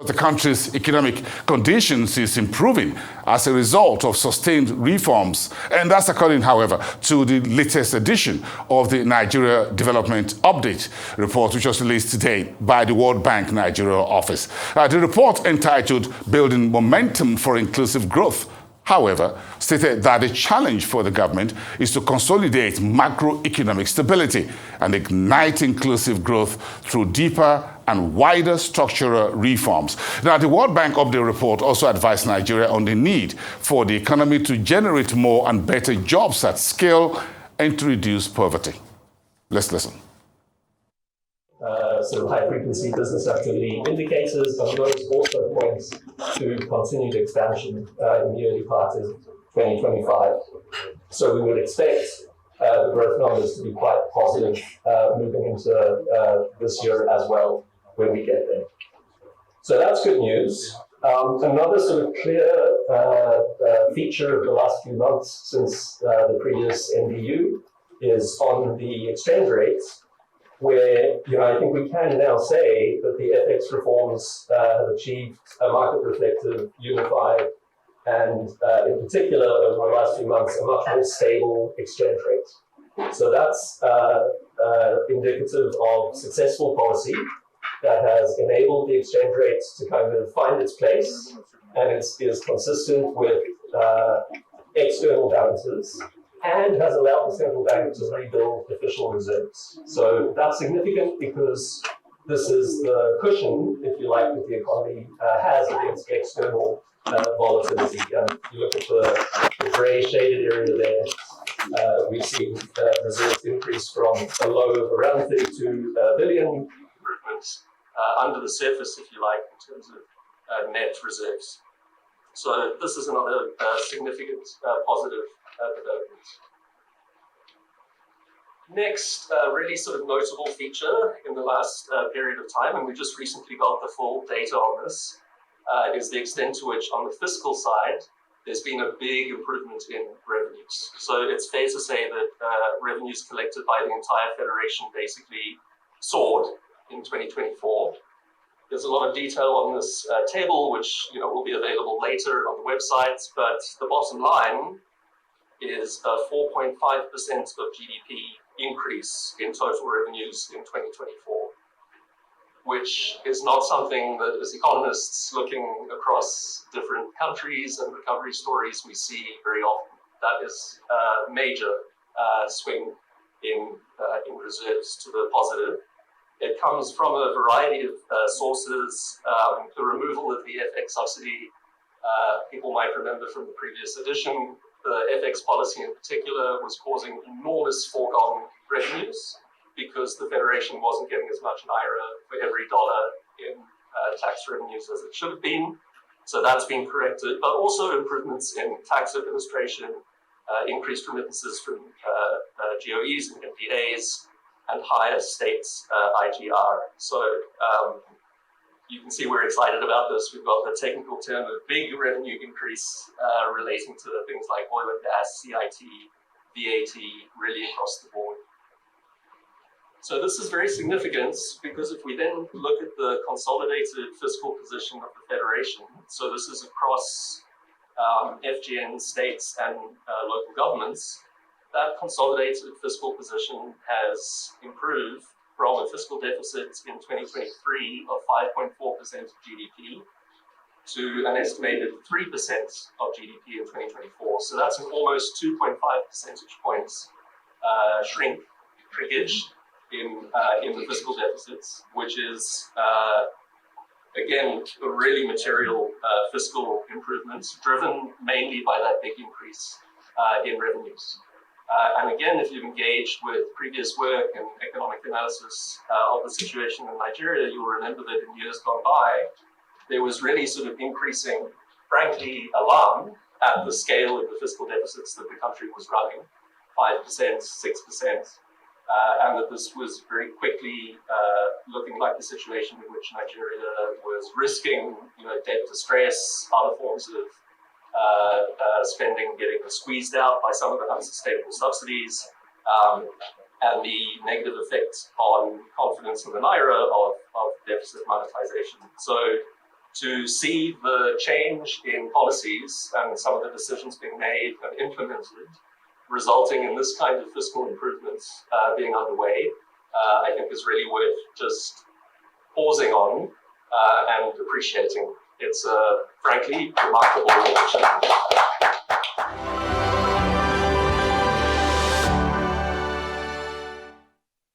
The country's economic conditions is improving as a result of sustained reforms. And that's according, however, to the latest edition of the Nigeria Development Update report, which was released today by the World Bank Nigeria office. The report, entitled Building Momentum for Inclusive Growth, however, stated that the challenge for the government is to consolidate macroeconomic stability and ignite inclusive growth through deeper and wider structural reforms. Now, the World Bank Update report also advised Nigeria on the need for the economy to generate more and better jobs at scale and to reduce poverty. Let's listen. Sort of high-frequency business activity indicators, and those also point to continued expansion in the early part of 2025. So we would expect the growth numbers to be quite positive moving into this year as well when we get there. So that's good news. Another sort of clear feature of the last few months since the previous NBU is on the exchange rates, where I think we can now say that the FX reforms have achieved a market-reflective, unified, and in particular over the last few months, a much more stable exchange rate. So that's indicative of successful policy that has enabled the exchange rates to kind of find its place, and is consistent with external balances, and has allowed the central bank to rebuild official reserves. So that's significant because this is the cushion, if you like, that the economy has against external volatility. And if you look at the grey shaded area there, we've seen reserves increase from a low of around 32 billion improvements under the surface, if you like, in terms of net reserves. So this is another significant positive development. Next, really sort of notable feature in the last period of time, and we just recently got the full data on this, is the extent to which on the fiscal side, there's been a big improvement in revenues. So it's fair to say that revenues collected by the entire federation basically soared in 2024. There's a lot of detail on this table, which will be available later on the website, but the bottom line is a 4.5% of GDP increase in total revenues in 2024, which is not something that, as economists looking across different countries and recovery stories, we see very often. That is a major swing in reserves to the positive. It comes from a variety of sources. The removal of the FX subsidy, people might remember from the previous edition, the FX policy in particular was causing enormous foregone revenues because the Federation wasn't getting as much Naira for every dollar in tax revenues as it should have been. So that's been corrected, but also improvements in tax administration, increased remittances from GOEs and MPAs, and higher states IGR. So you can see we're excited about this. We've got the technical term of big revenue increase relating to things like oil and gas, CIT, VAT, really across the board. So this is very significant because if we then look at the consolidated fiscal position of the Federation, so this is across FGN, states, and local governments, that consolidated fiscal position has improved from a fiscal deficit in 2023 of 5.4% of GDP to an estimated 3% of GDP in 2024. So that's an almost 2.5 percentage points shrinkage in the fiscal deficits, which is, again, a really material fiscal improvement driven mainly by that big increase in revenues. And again, if you've engaged with previous work and economic analysis of the situation in Nigeria, you'll remember that in years gone by, there was really sort of increasing, frankly, alarm at the scale of the fiscal deficits that the country was running, 5%, 6%, and that this was very quickly looking like the situation in which Nigeria was risking, debt distress, other forms of spending getting squeezed out by some of the unsustainable subsidies, and the negative effect on confidence in the Naira of deficit monetization. So to see the change in policies and some of the decisions being made and implemented, resulting in this kind of fiscal improvements being underway, I think is really worth just pausing on and appreciating. It's a frankly remarkable change.